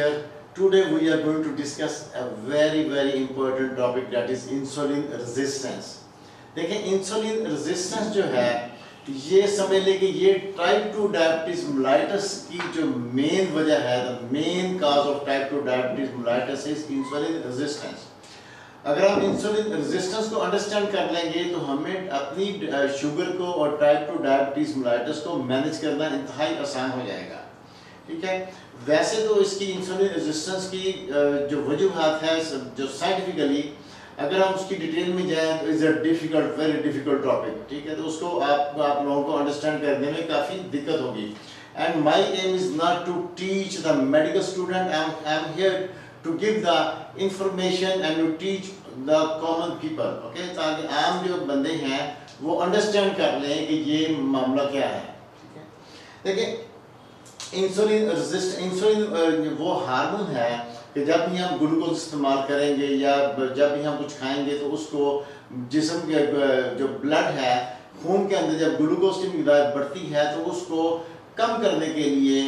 lecture. Today we are going to discuss a very important topic, that is insulin resistance. देखिए insulin resistance जो है ये समझ लें कि ये टाइप 2 डायबिटीज मेलाइटस की जो मेन वजह है, the main cause of type 2 diabetes mellitus is insulin resistance. अगर हम इंसुलिन रेजिस्टेंस को अंडरस्टैंड कर लेंगे तो हमें अपनी शुगर को और टाइप 2 डायबिटीज मेलाइटस को मैनेज करना इंतहाई आसान हो जाएगा. ठीक है. वैसे तो इसकी इंसुलिन रेजिस्टेंस की जो वजूहात है, जो साइंटिफिकली अगर हम उसकी डिटेल में जाएं तो is a difficult, very difficult topic. ठीक है. तो उसको आप लोगों को अंडरस्टैंड करने में काफ़ी दिक्कत होगी. And my aim is not to teach the medical student, I am here to give the information and to teach the common people. Okay, ताकि आम जो बंदे हैं वो अंडरस्टैंड कर लें कि ये मामला क्या है. ठीक है. देखिए इंसुलिन वो हार्मोन है कि जब भी हम ग्लूकोज इस्तेमाल करेंगे या जब भी हम कुछ खाएंगे तो उसको जिस्म के जो ब्लड है, खून के अंदर जब ग्लूकोज की मिक़दार बढ़ती है तो उसको कम करने के लिए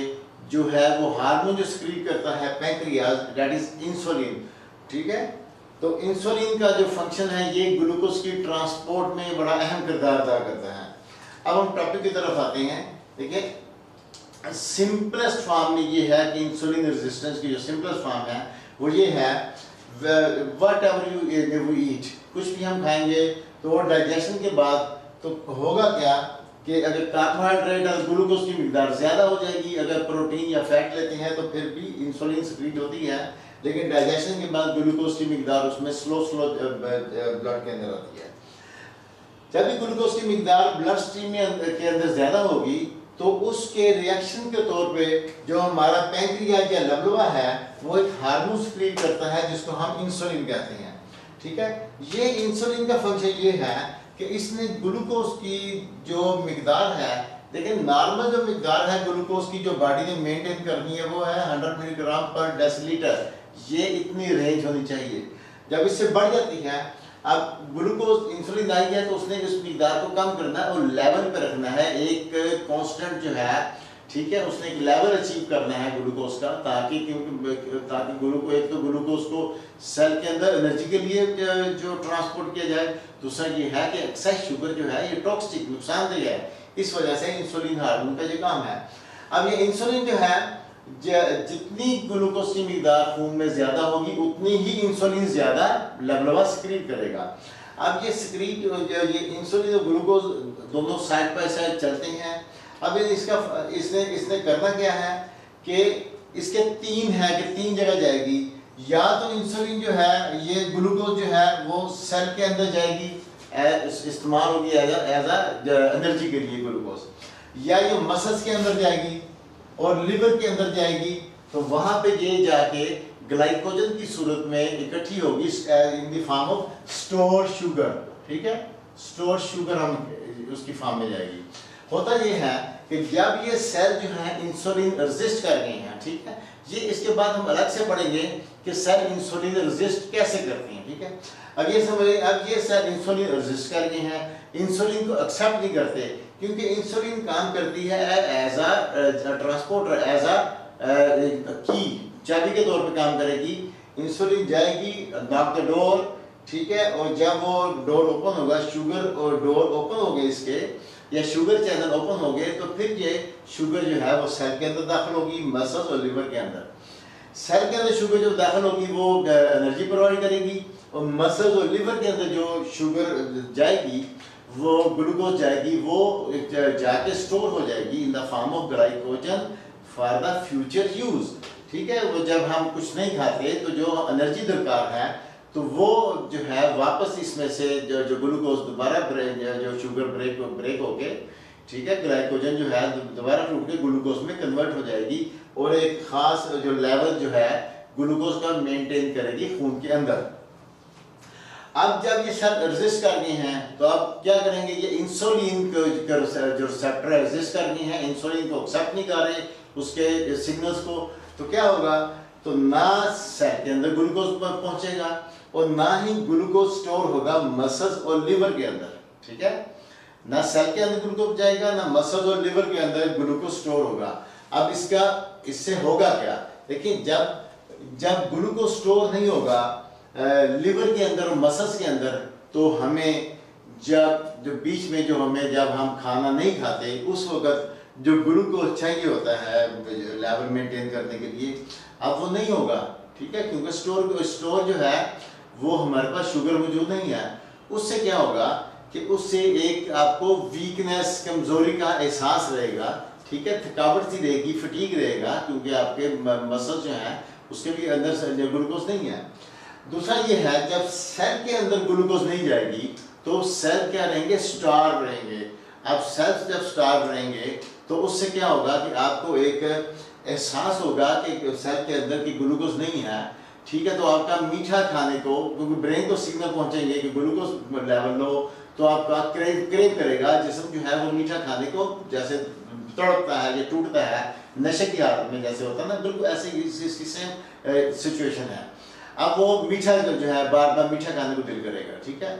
जो है वो हार्मोन जो सिक्रीट करता है पैंक्रियाज, दैट इज इंसुलिन. ठीक है. तो इंसुलिन का जो फंक्शन है ये ग्लूकोज की ट्रांसपोर्ट में बड़ा अहम किरदार अदा करता है. अब हम टॉपिक की तरफ आते हैं. देखिए सिंपलेस्ट फॉर्म में ये है कि इंसुलिन रेजिस्टेंस की जो सिंपलेस्ट फॉर्म है वो ये है, वट एवर यू ईट, कुछ भी हम खाएंगे तो डाइजेशन के बाद तो होगा क्या कि अगर कार्बोहाइड्रेट और ग्लूकोज की मिकदार ज़्यादा हो जाएगी. अगर प्रोटीन या फैट लेते हैं तो फिर भी इंसुलिन सिक्रीट होती है, लेकिन डाइजेशन के बाद ग्लूकोज की मिकदार उसमें स्लो ब्लड के अंदर आती है. जब भी ग्लूकोज की मिकदार ब्लड स्ट्रीम के अंदर ज़्यादा होगी तो उसके रिएक्शन के तौर पे जो हमारा पैंक्रियाज या लबलबा है वो एक हार्मोन सिक्रीट करता है जिसको हम इंसुलिन कहते हैं. ठीक है. ये इंसुलिन का फंक्शन ये है कि इसने ग्लूकोज की जो मिकदार है, देखिए नॉर्मल जो मिकदार है ग्लूकोज की जो बॉडी ने मेंटेन करनी है वो है 100 मिलीग्राम पर डेसीलीटर. ये इतनी रेंज होनी चाहिए. जब इससे बढ़ जाती है, अब ग्लूकोज इंसुलिन आई है तो उसने इस मिकदार को कम करना है और लेवल पे रखना है, एक कांस्टेंट जो है. ठीक है. उसने एक लेवल अचीव करना है ग्लूकोज का, ताकि ग्लूकोज, एक तो ग्लूकोज को सेल के अंदर एनर्जी के लिए जो ट्रांसपोर्ट किया जाए, दूसरा ये है कि एक्सेस शुगर जो है ये टॉक्सिक, नुकसानदेह है. इस वजह से इंसुलिन हार्मोन का ये काम है. अब ये इंसुलिन जो है जितनी ग्लूकोज की मिकदार खून में ज्यादा होगी उतनी ही इंसुलिन ज्यादा लबलबा सिक्रीट करेगा. अब ये सिक्रीट ये इंसुलिन और ग्लूकोज दोनों साइड बाय साइड चलते हैं. अब इसने करना क्या है कि इसके तीन जगह जाएगी. या तो इंसुलिन जो है ये ग्लूकोज जो है वो सेल के अंदर जाएगी, इस्तेमाल होगी एज एनर्जी के लिए ग्लूकोज, या ये मसल्स के अंदर जाएगी और लिवर के अंदर जाएगी. तो वहां पे ये जाके ग्लाइकोजन की सूरत में इकट्ठी होगी in the form of store sugar. ठीक है. स्टोर शुगर हम उसकी फॉर्म में जाएगी. होता ये है कि जब ये सेल जो है इंसुलिन रेजिस्ट कर गए हैं, ठीक है, ये इसके बाद हम अलग से पढ़ेंगे कि सेल इंसुलिन रेजिस्ट कैसे करते हैं. ठीक है. अब ये समझिए, अब ये सेल इंसुलिन रेजिस्ट कर गए हैं, इंसुलिन को एक्सेप्ट नहीं करते, क्योंकि इंसुलिन काम करती है as a transporter, as a key, चाबी के तौर पे काम करेगी. इंसुलिन जाएगी, नॉक द डोर. ठीक है. और जब वो डोर ओपन होगा, शुगर और डोर ओपन हो गए इसके, या शुगर चैनल ओपन हो गए, तो फिर ये शुगर जो है वो सेल के अंदर दाखिल होगी, मसल्स और लिवर के अंदर. सेल के अंदर शुगर जो दाखिल होगी वो एनर्जी प्रोवाइड करेगी, और मसल्स और लिवर के अंदर जो शुगर जाएगी, वो ग्लूकोज जाएगी, वो जाके स्टोर हो जाएगी in the form of glycogen for the future use. ठीक है. वो जब हम कुछ नहीं खाते तो जो एनर्जी दरकार है तो वो जो है वापस इसमें से जो ग्लूकोज दोबारा जो शुगर ब्रेक होके, ठीक है, ग्लाइकोजन जो है दोबारा टूट के ग्लूकोज में कन्वर्ट हो जाएगी और एक खास जो लेवल जो है ग्लूकोज का मेंटेन करेगी खून के अंदर. अब जब ये सब रेजिस्ट कर गए हैं तो अब क्या करेंगे, ये इंसुलिन जो रिसेप्टर रेजिस्ट कर गए हैं, इंसुलिन को एक्सेप्ट नहीं कर रहे उसके सिग्नल्स को, तो क्या होगा, तो ना सेल के अंदर ग्लूकोज पहुंचेगा और ना ही ग्लूकोज स्टोर होगा मसल्स और लिवर के अंदर. ठीक है. ना सेल के अंदर ग्लूकोज जाएगा, ना मसल्स और लिवर के अंदर ग्लूकोज स्टोर होगा. अब इससे होगा क्या, देखिए जब जब ग्लूकोज स्टोर नहीं होगा लिवर के अंदर और मसल्स के अंदर, तो हमें जब बीच में जब हम खाना नहीं खाते उस वक्त जो ग्लूकोज चाहिए होता है लेवल मेंटेन करने के लिए, अब वो नहीं होगा, ठीक है, क्योंकि स्टोर जो है वो हमारे पास शुगर मौजूद नहीं है। उससे क्या होगा कि उससे एक आपको वीकनेस, कमजोरी का एहसास रहेगा, ठीक है, थकावट सी रहेगी, फटीग रहेगा, क्योंकि आपके मसल जो हैं उसके भी अंदर ग्लूकोज नहीं है। दूसरा ये है, जब सेल के अंदर ग्लूकोज नहीं जाएगी तो सेल क्या रहेंगे, स्टार्व रहेंगे। अब सेल्स जब स्टार्व रहेंगे तो उससे क्या होगा कि आपको एक एहसास होगा कि सेल के अंदर की ग्लूकोज नहीं है, ठीक है, तो आपका मीठा खाने को, क्योंकि ब्रेन को सिग्नल पहुंचेंगे कि ग्लूकोज लेवल लो, तो आपका क्रेव करेगा, जिस्म जो है वो मीठा खाने को जैसे तड़पता है या टूटता है नशे की हालत में जैसे होता है ना, बिल्कुल ऐसे इसकी सेम सिचुएशन है। अब वो मीठा जो है बार बार मीठा खाने को दिल करेगा, ठीक है,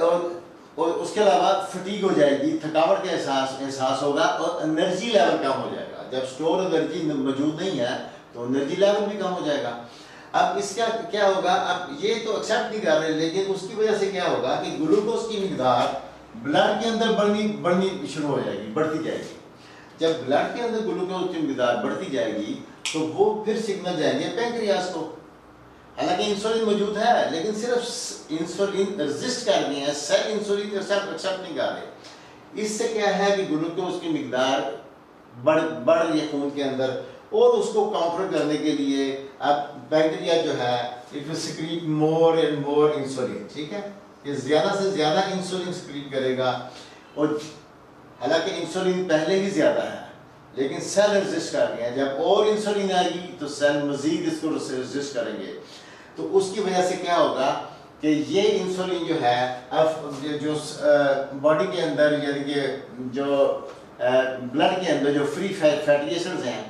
और उसके अलावा फटीग हो जाएगी, थकावट का एहसास होगा और एनर्जी लेवल कम हो जाएगा। जब स्टोर एनर्जी मौजूद नहीं है तो एनर्जी लेवल भी कम हो जाएगा। अब इसका क्या होगा, अब ये तो एक्सेप्ट नहीं कर रहे, लेकिन उसकी वजह से क्या होगा कि ग्लूकोज की मिकदार ब्लड के अंदर बढ़नी शुरू हो जाएगी, बढ़ती जाएगी। जब ब्लड के अंदर ग्लूकोज की मिकदार बढ़ती जाएगी तो वो फिर सिग्नल जाएंगे पैंक्रियास को। हालांकि इंसुलिन मौजूद है, लेकिन सिर्फ इंसुलिन रेजिस्ट कर रही है, सेल इंसुलिन एक्सेप्ट नहीं कर रहे। इससे क्या है कि ग्लूकोज की मिकदार बढ़ रही है खून के अंदर, और उसको काउंटर करने के लिए अब बैक्टीरिया जो है it will secrete more and more insulin, ठीक है, ये ज़्यादा से ज़्यादा इंसुलिन सिक्रीट करेगा। और हालांकि इंसुलिन पहले ही ज़्यादा है, लेकिन सेल रेजिस्ट कर रही है। जब और इंसुलिन आएगी तो सेल मजीद इसको रेजिस्ट करेंगे, तो उसकी वजह से क्या होगा कि ये इंसुलिन जो है अब जो बॉडी के अंदर, यानी कि जो ब्लड के अंदर जो फ्री फैटी एसिड्स हैं,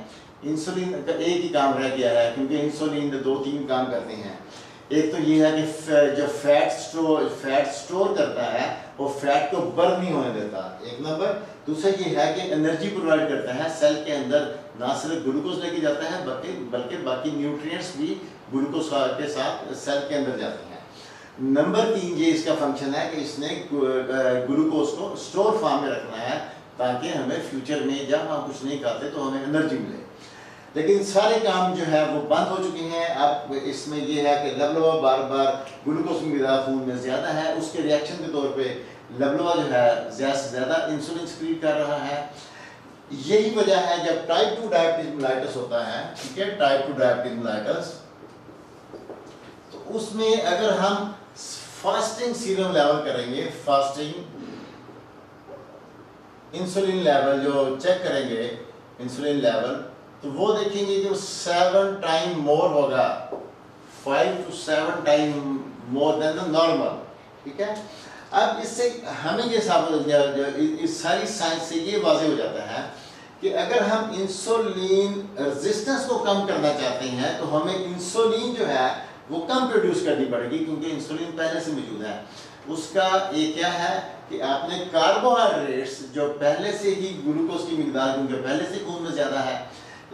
इंसुलिन का एक ही काम रह गया है, क्योंकि इंसुलिन 2-3 काम करते हैं। एक तो ये है कि जो फैट स्टोर करता है वो फैट को बर्न नहीं होने देता, एक नंबर। दूसरा ये है कि एनर्जी प्रोवाइड करता है सेल के अंदर, ना सिर्फ ग्लूकोज लेके जाता है बल्कि बाकी न्यूट्रिएंट्स भी ग्लूकोज के साथ सेल के अंदर जाते हैं। नंबर 3 ये इसका फंक्शन है कि इसने ग्लूकोज को स्टोर फॉर्म में रखना है, ताकि हमें फ्यूचर में जब हम कुछ नहीं खाते तो हमें एनर्जी मिले। लेकिन सारे काम जो है वो बंद हो चुके हैं। अब इसमें यह है कि लबलवा बार बार ग्लूकोज की मिकदार खून में ज़्यादा है, उसके रिएक्शन के तौर पे लबलवा जो है ज़्यादा से ज़्यादा इंसुलिन सिक्रीट कर रहा है। यही वजह है जब टाइप 2 डायबिटीज मेलाइटस होता है, ठीक है, टाइप 2 डायबिटीज मेलाइटस, तो उसमें अगर हम फास्टिंग सीरम लेवल करेंगे, फास्टिंग इंसुलिन लेवल जो चेक करेंगे, इंसुलिन लेवल, तो वो देखेंगे कि 7 टाइम मोर होगा, 5 to 7 time more than the normal, ठीक है। अब इससे हमें ये साबित, इस सारी साइंस से ये वाज़ेह हो जाता है कि अगर हम इंसुलिन रेजिस्टेंस को कम करना चाहते हैं तो हमें इंसुलिन जो है वो कम प्रोड्यूस करनी पड़ेगी, क्योंकि इंसुलिन पहले से मौजूद है। उसका ये क्या है कि आपने कार्बोहाइड्रेट्स जो पहले से ही ग्लूकोज की मिकदार, क्योंकि पहले से खून में ज़्यादा है,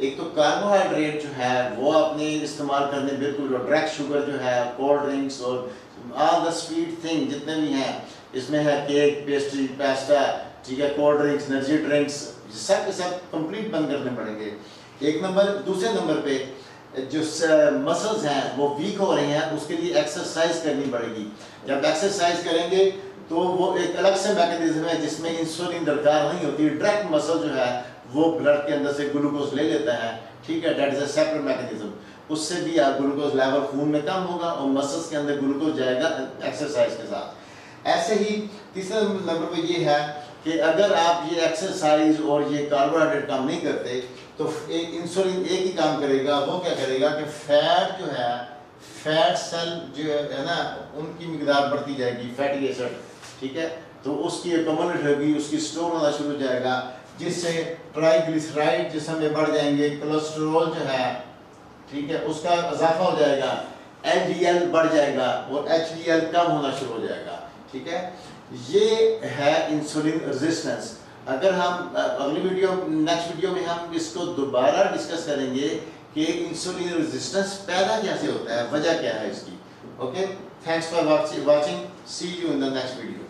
एक तो कार्बोहाइड्रेट जो है वो आपने इस्तेमाल करने, बिल्कुल ड्रैग शुगर जो है, कोल्ड ड्रिंक्स और ऑल द स्वीट थिंग जितने भी हैं, इसमें है केक, पेस्ट्री, पास्ता, ठीक है, कोल्ड ड्रिंक्स, एनर्जी ड्रिंक्स, सब के सब कंप्लीट बंद करने पड़ेंगे, एक नंबर। दूसरे नंबर पे जो मसल्स हैं वो वीक हो रहे हैं, उसके लिए एक्सरसाइज करनी पड़ेगी। जब एक्सरसाइज करेंगे तो वो एक अलग से मैकेनिज्म है जिसमें इंसुलिन दरकार नहीं होती, डायरेक्ट मसल जो है वो ब्लड के अंदर से ग्लूकोज ले लेता है, ठीक है, that is a separate mechanism. उससे भी आप ग्लूकोज लेवल खून में कम होगा और मसल्स के अंदर ग्लूकोज जाएगा एक्सरसाइज के साथ। ऐसे ही तीसरे नंबर पे ये है कि अगर आप ये एक्सरसाइज और ये कार्बोहाइड्रेट काम नहीं करते तो इंसुलिन एक ही काम करेगा, वो क्या करेगा कि फैट जो है, फैट सेल जो है ना, उनकी मिकदार बढ़ती जाएगी, फैटी एसिड, ठीक है, तो उसकी एक्यूमुलेट होगी, उसकी स्टोर होना शुरू हो जाएगा, जिससे ट्राइग्लिसराइड जिसम में बढ़ जाएंगे, कोलेस्ट्रॉल जो है, ठीक है, उसका इजाफा हो जाएगा, एलडीएल बढ़ जाएगा और एचडीएल कम होना शुरू हो जाएगा, ठीक है। ये है इंसुलिन रेजिस्टेंस। अगर हम अगली वीडियो, नेक्स्ट वीडियो में हम इसको दोबारा डिस्कस करेंगे कि इंसुलिन रेजिस्टेंस पैदा कैसे होता है, वजह क्या है इसकी। Okay, thanks for watching, see you in the next video.